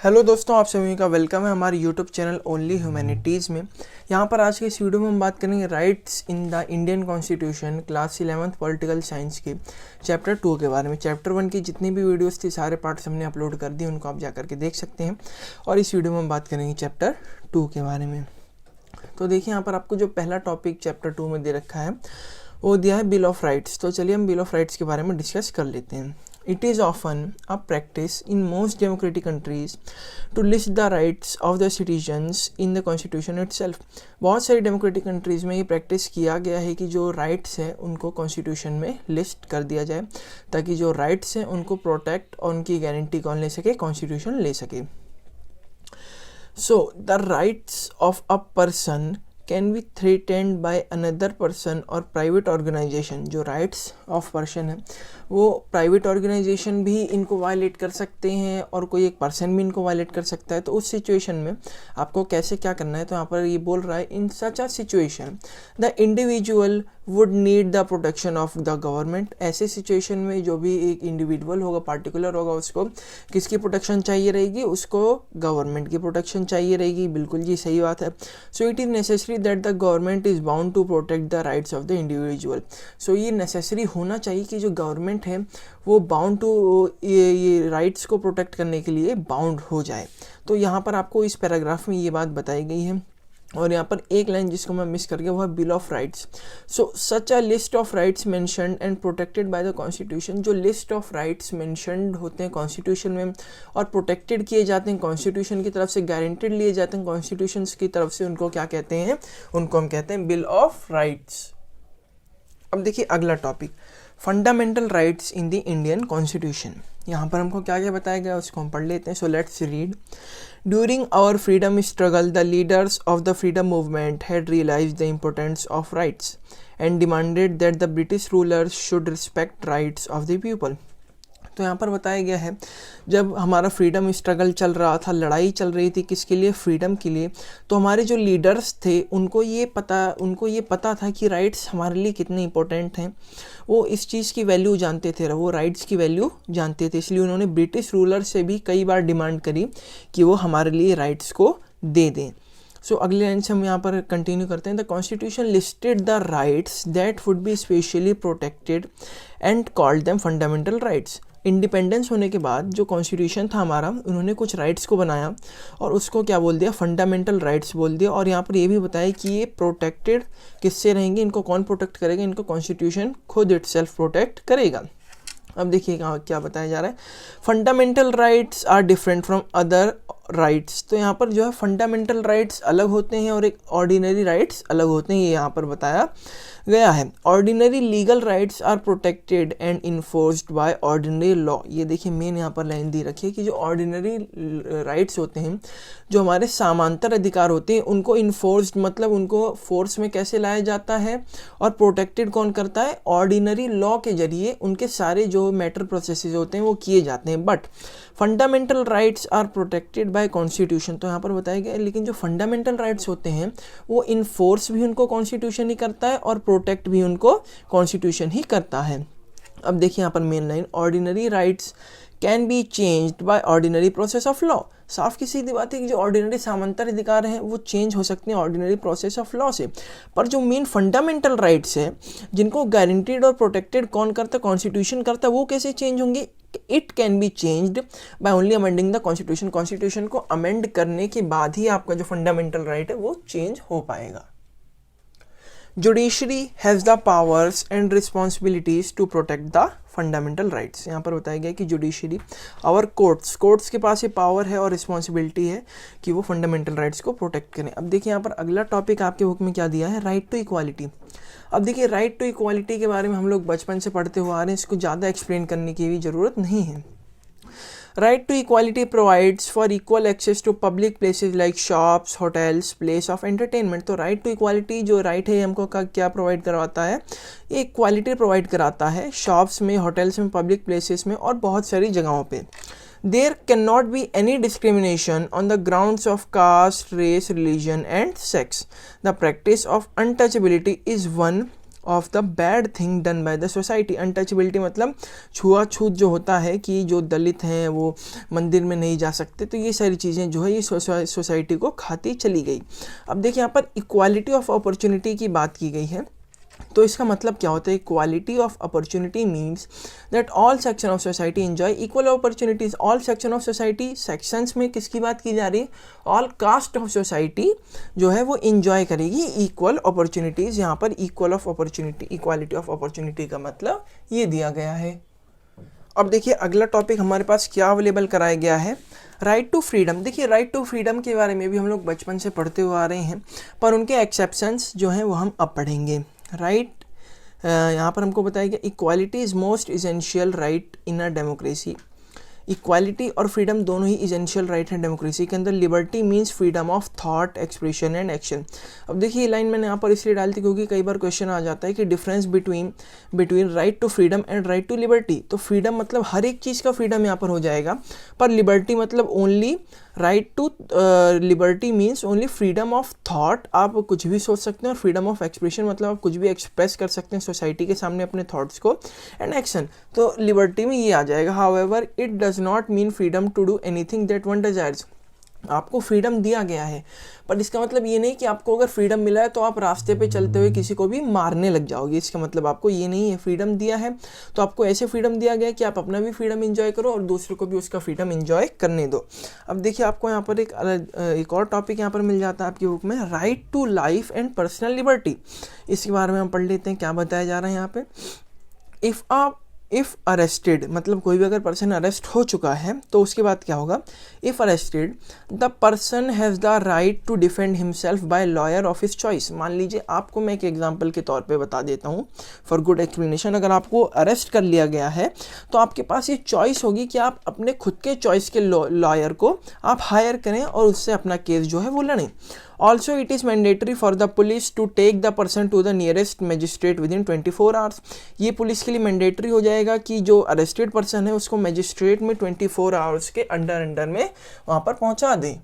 Hello दोस्तों, आप सभी का वेलकम है हमारे यूट्यूब चैनल ओनली ह्यूमैनिटीज़ में। यहाँ पर आज के इस वीडियो में हम बात करेंगे rights in the Indian constitution class 11th political science के चैप्टर 2 के बारे में। चैप्टर 1 की जितनी भी वीडियोस थी सारे पार्ट्स हमने अपलोड कर दिए, उनको आप जा करके देख सकते हैं। और इस वीडियो में हम बात करेंगे चैप्टर 2 के बारे में। तो देखिए यहाँ पर आपको जो पहला टॉपिक चैप्टर 2 में दे रखा है वो दिया है बिल ऑफ राइट्स। तो चलिए हम बिल ऑफ राइट्स के बारे में डिस्कस कर लेते हैं। It is often a practice in most democratic countries to list the rights of the citizens in the constitution itself। बहुत सारी डेमोक्रेटिक कंट्रीज़ में ये प्रैक्टिस किया गया है कि जो राइट्स हैं उनको कॉन्स्टिट्यूशन में लिस्ट कर दिया जाए, ताकि जो राइट्स हैं उनको प्रोटेक्ट और उनकी गारंटी कौन ले सके, कॉन्स्टिट्यूशन ले सके। So the rights of a person can be threatened by another person और प्राइवेट ऑर्गेनाइजेशन। जो राइट्स ऑफ पर्सन है वो प्राइवेट ऑर्गेनाइजेशन भी इनको वायलेट कर सकते हैं और कोई एक पर्सन भी इनको वायलेट कर सकता है। तो उस सिचुएशन में आपको कैसे क्या करना है, तो यहाँ पर ये बोल रहा है in such a situation the individual would need the protection of the government. ऐसे सिचुएशन में जो भी एक इंडिविजुअल होगा, पार्टिकुलर होगा, उसको किसकी प्रोटेक्शन चाहिए रहेगी, उसको गवर्नमेंट की प्रोटेक्शन चाहिए रहेगी। बिल्कुल जी सही बात है। So it is necessary that the government is bound to protect the rights of the individual. So ये नेसेसरी होना चाहिए कि जो गवर्नमेंट है वो बाउंड टू ये राइट्स को प्रोटेक्ट करने के लिए बाउंड हो जाए। तो यहाँ पर आपको इस पैराग्राफ में ये बात बताई गई है। और यहाँ पर एक लाइन जिसको मैं मिस कर गया वो है bill of rights. So such a list of rights mentioned and protected by the constitution. जो लिस्ट ऑफ राइट्स मेंशन्ड होते हैं कॉन्स्टिट्यूशन में और प्रोटेक्टेड किए जाते हैं कॉन्स्टिट्यूशन की तरफ से, गारंटेड लिए जाते हैं कॉन्स्टिट्यूशन की तरफ से, उनको क्या कहते हैं, उनको हम कहते हैं बिल ऑफ राइट्स। अब देखिए अगला topic, fundamental rights in the Indian constitution. यहाँ पर हमको क्या क्या बताया गया उसको हम पढ़ लेते हैं। So let's read. During our freedom struggle, the leaders of the freedom movement had realized the importance of rights and demanded that the British rulers should respect rights of the people। तो यहाँ पर बताया गया है जब हमारा freedom struggle चल रहा था, लड़ाई चल रही थी किसके लिए, फ्रीडम के लिए, तो हमारे जो लीडर्स थे उनको ये पता था कि राइट्स हमारे लिए कितने इंपॉर्टेंट हैं। वो इस चीज़ की वैल्यू जानते थे, वो राइट्स की वैल्यू जानते थे। इसलिए उन्होंने ब्रिटिश रूलर से भी कई बार डिमांड करी कि वो हमारे लिए राइट्स को दे दें। सो अगले लाइन से हम यहाँ पर कंटिन्यू करते हैं। The constitution listed the rights that would be specially protected and called them fundamental rights. Independence होने के बाद जो कॉन्स्टिट्यूशन था हमारा, उन्होंने कुछ राइट्स को बनाया और उसको क्या बोल दिया, फंडामेंटल राइट्स बोल दिया। और यहाँ पर ये भी बताया कि ये प्रोटेक्टेड किससे रहेंगे, इनको कौन प्रोटेक्ट करेगा, इनको कॉन्स्टिट्यूशन खुद इटसेल्फ प्रोटेक्ट करेगा। अब देखिए क्या बताया जा रहा है, fundamental rights are different from other rights. तो यहाँ पर जो है फंडामेंटल राइट्स अलग होते हैं और एक ऑर्डिनरी राइट्स अलग होते हैं, ये यहाँ पर बताया गया है। Ordinary legal rights are protected and enforced by ordinary law. ये देखिए मेन यहाँ पर लाइन दी रखी है कि जो ऑर्डिनरी राइट्स होते हैं, जो हमारे समांतर अधिकार होते हैं, उनको इन्फोर्स्ड मतलब उनको फोर्स में कैसे लाया जाता है और प्रोटेक्टेड कौन करता है, ऑर्डिनरी लॉ के जरिए उनके सारे जो मैटर प्रोसेसेस होते हैं वो किए जाते हैं। But fundamental rights are protected by constitution. तो यहाँ पर बताया गया है लेकिन जो फंडामेंटल राइट्स होते हैं वो इन्फोर्स भी उनको कॉन्स्टिट्यूशन ही करता है और प्रोटेक्ट भी उनको कॉन्स्टिट्यूशन ही करता है। अब देखिए यहाँ पर main line, ordinary rights can be changed by ordinary process of law. साफ की सीधी बात है कि जो ऑर्डिनरी समांतर अधिकार हैं वो चेंज हो सकते हैं ऑर्डिनरी प्रोसेस ऑफ लॉ से। पर जो मेन फंडामेंटल राइट्स है जिनको गारंटीड और प्रोटेक्टेड कौन करता है, कॉन्स्टिट्यूशन करता है, वो कैसे चेंज होंगे, it can be changed by only amending the constitution. Constitution को अमेंड करने के बाद ही आपका जो फंडामेंटल राइट है वो चेंज हो पाएगा। Judiciary has the powers and responsibilities to protect the fundamental rights. यहाँ पर बताया गया कि जुडिशरी और कोर्ट्स के पास ये पावर है और रिस्पॉन्सिबिलिटी है कि वो फंडामेंटल राइट्स को प्रोटेक्ट करें। अब देखिए यहाँ पर अगला टॉपिक आपके बुक में क्या दिया है, राइट टू इक्वालिटी। अब देखिए राइट टू इक्वालिटी के बारे में हम लोग बचपन से पढ़ते हुए आ रहे हैं, इसको ज़्यादा एक्सप्लेन करने की भी ज़रूरत नहीं है। Right to equality provides for equal access to public places like shops, hotels, place of entertainment। तो right to equality जो right है हमको क्या प्रोवाइड करवाता है, ये इक्वालिटी प्रोवाइड कराता है शॉप्स में, होटल्स में, पब्लिक प्लेसेस में और बहुत सारी जगहों पे। There cannot be any discrimination on the grounds of caste, race, religion and sex। The practice of untouchability is one of the bad thing done by the society. Untouchability मतलब छुआछूत जो होता है कि जो दलित हैं वो मंदिर में नहीं जा सकते, तो ये सारी चीज़ें जो है ये सोसाइटी को खाती चली गई। अब देखिए यहाँ पर इक्वालिटी ऑफ अपॉर्चुनिटी की बात की गई है, तो इसका मतलब क्या होता है? Equality of opportunity means that all section of society enjoy equal opportunities. All section of society, sections में किसकी बात की जा रही है? ऑल कास्ट ऑफ सोसाइटी जो है वो एंजॉय करेगी इक्वल अपॉर्चुनिटीज़। यहाँ पर equal of opportunity, equality of opportunity का मतलब ये दिया गया है। अब देखिए अगला टॉपिक हमारे पास क्या अवेलेबल कराया गया है, राइट टू फ्रीडम। देखिए राइट टू फ्रीडम के बारे में भी हम लोग बचपन से पढ़ते हुए आ रहे हैं, पर उनके एक्सेप्शंस जो हैं वो हम अब पढ़ेंगे। राइट यहाँ पर हमको बताया गया equality is most essential right in a democracy. Equality और फ्रीडम दोनों ही इसेंशियल राइट हैं डेमोक्रेसी के अंदर। Liberty means freedom of thought, expression and action. अब देखिए ये लाइन मैंने यहाँ पर इसलिए डाली थी क्योंकि कई बार क्वेश्चन आ जाता है कि difference between right to freedom and right to liberty. तो फ्रीडम मतलब हर एक चीज़ का फ्रीडम यहाँ पर हो जाएगा, पर लिबर्टी मतलब only right to liberty means only freedom of thought, आप कुछ भी सोच सकते हैं, और फ्रीडम ऑफ एक्सप्रेशन मतलब आप कुछ भी एक्सप्रेस कर सकते हैं सोसाइटी के सामने अपने थॉट्स को, एंड एक्शन तो लिबर्टी में ये आ जाएगा। However it does not mean freedom to do anything that one desires. आपको फ्रीडम दिया गया है, पर इसका मतलब ये नहीं कि आपको अगर फ्रीडम मिला है तो आप रास्ते पे चलते हुए किसी को भी मारने लग जाओगे। इसका मतलब आपको ये नहीं है। फ्रीडम दिया है तो आपको ऐसे फ्रीडम दिया गया है कि आप अपना भी फ्रीडम एंजॉय करो और दूसरों को भी उसका फ्रीडम एंजॉय करने दो। अब देखिए आपको यहाँ पर एक और टॉपिक यहाँ पर मिल जाता है आपकी बुक में, right to life and personal liberty. इसके बारे में हम पढ़ लेते हैं क्या बताया जा रहा है यहाँ पे। इफ़ अरेस्टेड मतलब कोई भी अगर पर्सन अरेस्ट हो चुका है तो उसके बाद क्या होगा? If arrested the person has the right to defend himself by lawyer of his choice. मान लीजिए आपको मैं एक एग्जांपल के तौर पे बता देता हूँ फॉर गुड एक्सप्लेनेशन। अगर आपको अरेस्ट कर लिया गया है तो आपके पास ये चॉइस होगी कि आप अपने खुद के चॉइस के लॉयर को आप हायर करें और उससे अपना केस जो है वो लड़ें। Also it is mandatory for the police to take the person to the nearest magistrate within 24 hours. ये पुलिस के लिए मैंडेटरी हो जाएगा कि जो अरेस्टेड पर्सन है उसको मजिस्ट्रेट में 24 आवर्स के अंडर में वहाँ पर पहुँचा दें।